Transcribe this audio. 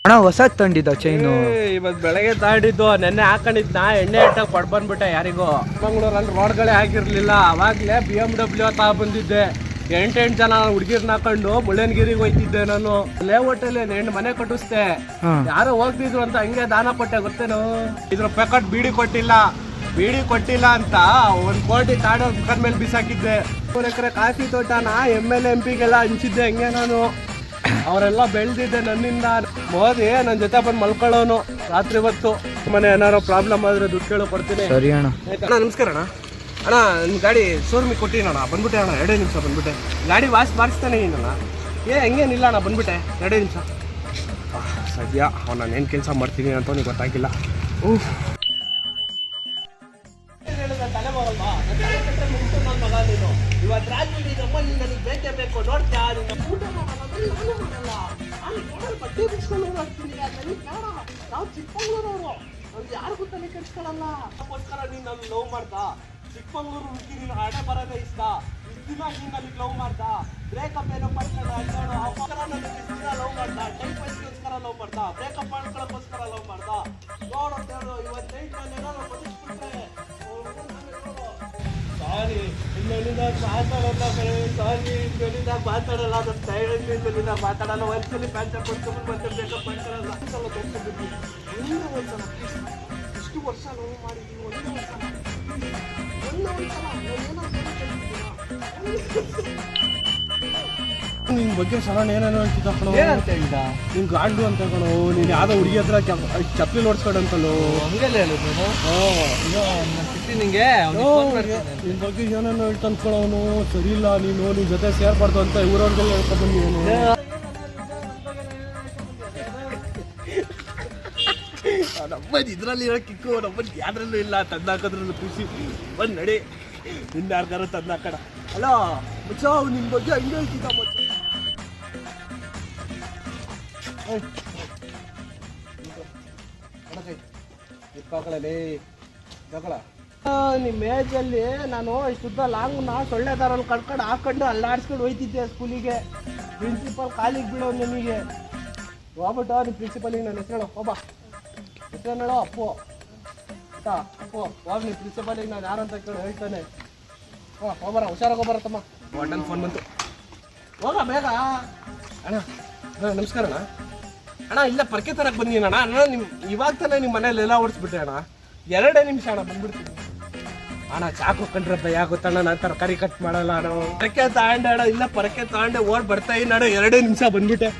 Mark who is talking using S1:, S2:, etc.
S1: ಅಣ್ಣ ಹೊಸ ತಂಡಿದ್ದ ಚೈನು
S2: ಇವತ್ತು ಬೆಳಗ್ಗೆ ತಾಡಿದ್ದು ನೆನ್ನೆ ಹಾಕೊಂಡಿದ್ನ ಎಣ್ಣೆ ಇಟ್ಟಾಗ ಕೊಡ್ ಬಂದ್ಬಿಟ್ಟೆ ಯಾರಿಗೂ ಮಂಗಳೂರಲ್ಲಿ ರೋಡ್ಗಳೇ ಆಗಿರ್ಲಿಲ್ಲ ಅವಾಗಲೇ BMW ಬಂದಿದ್ದೆ 8 ಜನ ಹುಡುಗಿರ್ನ ಹಾಕೊಂಡು ಮುಳ್ಳಯ್ಯನಗಿರಿಗೆ ಹೋಯ್ತಿದ್ದೆ ನಾನು ಲೇಔಟಲ್ಲಿ ಹೆಣ್ಣು ಮನೆ ಕಟ್ಟಿಸ್ದೆ ಯಾರೋ ಹೋಗ್ತಿದ್ರು ಅಂತ ಹಂಗೆ ದಾನ ಕೊಟ್ಟೆ ಗೊತ್ತೇನು ಇದ್ರ ಪ್ಯಾಕೆಟ್ ಬೀಡಿ ಕೊಟ್ಟಿಲ್ಲ ಅಂತ 1 ಕೋಟಿ ತಾಡೋ ಮುಖದ ಮೇಲೆ ಬಿಸಾಕಿದ್ದೆ 3 ಎಕರೆ ಕಾಫಿ ತೋಟನ MLA MP ಗೆಲ್ಲ ಹಂಚಿದ್ದೆ ಹಂಗೆ ನಾನು ಅವರೆಲ್ಲ ಬೆಳೆದಿದ್ದೆ ನನ್ನಿಂದ ಮೋದಿ ನನ್ನ ಜೊತೆ ಬಂದು ಮಲ್ಕೊಳ್ಳೋನು ರಾತ್ರಿ ಹೊತ್ತು ಮನೆ ಏನಾರೋ ಪ್ರಾಬ್ಲಮ್ ಆದ್ರೆ ದುಡ್ಡು ಕೇಳೋ ಕೊಡ್ತೀನಿ
S1: ಸರಿ ಅಣ್ಣ.
S2: ಅಣ್ಣ ನಮಸ್ಕಾರ ಅಣ್ಣ. ಅಣ್ಣ ನಿಮ್ಮ ಗಾಡಿ ಶೋರೂಮಿಗೆ ಕೊಟ್ಟಿನಣ್ಣ ಬಂದ್ಬಿಟ್ಟೆ ಅಣ್ಣ 2 ನಿಮಿಷ ಬಂದ್ಬಿಟ್ಟೆ ಗಾಡಿ ವಾಶ್ ಮಾಡಿಸ್ತಾನೆ ಏನಣ್ಣ ಹಂಗೇನಿಲ್ಲ ಅಣ್ಣ ಬಂದ್ಬಿಟ್ಟೆ 2 ನಿಮಿಷ ಸದ್ಯ ನಾನು ಏನು ಕೆಲಸ ಮಾಡ್ತೀನಿ ಅಂತ ನಿಮ್ಗೆ ಗೊತ್ತಾಗಿಲ್ಲ. ಇವತ್ತು ರಾತ್ರಿ ನನಗೆ ಬೇಕೇ ಬೇಕು ನೋಡ್ತಾ ಬಟ್ಟೆ ಬಿಡ್ಸ್ಕೊಂಡು ಹೋಗ್ತೀನಿ ನನಗೆ ಬೇಡ ನಾವು ಚಿಕ್ಕಮಂಗ್ಳೂರವರು ನಮ್ಗೆ ಯಾರಿಗೂ ತಲೆ ಕೆಡ್ಸ್ಕೊಳ್ಳಲ್ಲ ಅದಕ್ಕೋಸ್ಕರ ನೀನು ನನ್ನ ಲವ್ ಮಾಡ್ದ ಚಿಕ್ಕಮಂಗ್ಳೂರು ಹುಡುಗಿ ನೀನು ಹಣೆ ಬರೋದೇ ಇಷ್ಟ ಇಷ್ಟು ದಿನ ನೀನು ನನಗೆ ಲವ್ ಮಾಡ್ದ ಬ್ರೇಕಪ್ ಏನೋ ಮಾಡ್ಕೊಂಡು ಅಡ್ಡಾಡು ಅವಕ್ಕೋಸ್ಕರ ನನಗೆ ಇಷ್ಟು ದಿನ ಲವ್ ಮಾಡ್ದ ಟೈಮ್ ಪಾಸ್ಗೋಸ್ಕರ ಲವ್ ಮಾಡ್ದ ಬ್ರೇಕಪ್ ಮಾಡ್ಕೊಳ್ಳೋಕ್ಕೋಸ್ಕರ ಲವ್ ಮಾಡ್ದ ನೋಡೋದು ಇವತ್ತು ನೈಟ್ ನಾನು ಏನಾದ್ರು ಬದುಕ್ಬಿಟ್ರೆ ಸಾರಿ ಇನ್ನೊಂದಿನ ಮಾತಾಡಲ್ಲ ಸಾರಿ ಇನ್ನೊಂದಿನ ಮಾತಾಡಲ್ಲ ನನ್ನ ಸೈಡಲ್ಲಿ ಮಾತಾಡಲ್ಲ ಒಂದ್ಸಲಿ ಪ್ಯಾಂಟ್ ಹಾಕೊಂಡು ಮತ್ತೆ ಬೇಕಪ್ ಮಾಡ್ಕೊಳ್ಳಲ್ಲ ಒಂದ್ಸಲ ತೋರಿಸ್ಬಿಡ್ತೀನಿ ಒಂದ್ಸಲ ಇಷ್ಟು ವರ್ಷ ನೋವು ಮಾಡಿದ್ದೀವಿ ಒಂದೇ ನಿನ್ ಬಗ್ಗೆ ಸರಣ ಏನೇನೋ ಹೇಳ್ತಿದ್ದ ಕಣೋ ಏನಂತ ಹೇಳಿದ ನಿನ್ ಗಾಂಡು ಅಂತ ಕಣೋ ನೀನು ಯಾವುದೋ ಹುಡುಗಿ ಹತ್ರ ಚಪ್ಪಲಿ ನೋಡ್ಸ್ಕೊಡಂತಲ್ಲೋ ಹಂಗೆಲ್ಲ ಹೇಳಿದ್ರು ನಿಂಗೆ ನಿನ್ ಬಗ್ಗೆ ಏನೇನೋ ಹೇಳ್ತಾನ ಕಣವನು ಸರಿ ಇಲ್ಲ ನೀನು ನಿನ್ ಜೊತೆ ಸೇರ್ಬಾರ್ದು ಅಂತ ಊರವ್ರಿಗೆಲ್ಲ ಹೇಳ್ಕೊಂಡು ಬಂದಿವನು ನಮ್ಮದು ಇದರಲ್ಲಿ ಇರೋ ಕಿಕ್ಕು ನಮ್ಮದು ಯಾವ್ದ್ರಲ್ಲೂ ಇಲ್ಲ ತಂದಾಕೋದ್ರಲ್ಲೂ ಖುಷಿ ಬಂದು ನಡಿ ನಿನ್ನ ಯಾರ್ಗಾರ ತಂದಾಕಡ ಅಲ್ಲ ಮುಚ್ಚ ನಿನ್ನ ಬಗ್ಗೆ ಹಂಗೆ ಹೇಳ್ತಿದ್ದ ಮುಚ್ಚ ನಿಮ್ಮ ಏಜಲ್ಲಿ ನಾನು ಶುದ್ಧ ಲಾಂಗ್ನ ಸೊಳ್ಳೆ ದಾರಲ್ಲಿ ಕಡ್ಕೊಂಡು ಹಾಕೊಂಡು ಅಲ್ಲಾಡ್ಸ್ಕೊಂಡು ಹೋಯ್ತಿದ್ದೆ ಸ್ಕೂಲಿಗೆ ಪ್ರಿನ್ಸಿಪಲ್ ಕಾಲಿಗೆ ಬಿಡೋ ನಿಮಗೆ ಹೋಗ್ಬಿಟ್ಟು ನಿಮ್ಮ ಪ್ರಿನ್ಸಿಪಲಿಗೆ ನನ್ನ ಹೆಸರು ಹೇಳೋ ಹೋಬಾ ಹೆಸರು ಹೇಳೋ ಅಪ್ಪು ಆಯ್ತಾ ಅಪ್ಪು ಹೋಗಿ ನಿಮ್ಮ ಪ್ರಿನ್ಸಿಪಲಿಗೆ ನಾನು ಯಾರು ಅಂತ ಕೇಳಿ ಹೇಳ್ತಾನೆ ಹೋಗ್ಬರ ಹುಷಾರಾಗಿ ಹೋಗ್ಬರತ್ತಮ್ಮ ವಾರ್ಡನ್ ಫೋನ್ ಬಂತು ಹೋಗ ಬೇಗ ಅಣ್ಣ ನಮಸ್ಕಾರ ಅಣ್ಣ ಅಣ್ಣ ಇಲ್ಲ ಪರ್ಕೆ ತರಕ್ಕೆ ಬಂದೀನಿ ಅಣ್ಣ ನಿಮ್ಮ ಇವಾಗ ತಾನೇ ನಿಮ್ಮ ಮನೇಲಿ ಎಲ್ಲ ಓಡಿಸ್ಬಿಟ್ಟೆ ಅಣ್ಣ 2 ನಿಮಿಷ ಅಣ್ಣ ಬಂದ್ಬಿಡ್ತೀನಿ ಅಣ್ಣ ಚಾಕು ಕಂಡ್ರೆ ಭಯ ಗೊತ್ತಣ್ಣ ನಾನು ತರಕಾರಿ ಕಟ್ ಮಾಡಲ್ಲ ಅಣ್ಣ ಪರಕೆ ತಗೊಂಡೆ ಅಣ್ಣ ಇಲ್ಲ ಪರಕೆ ತಗೊಂಡೆ ಓಡ್ ಬರ್ತಾ ಇನ್ನ 2 ನಿಮಿಷ ಬಂದ್ಬಿಟ್ಟೆ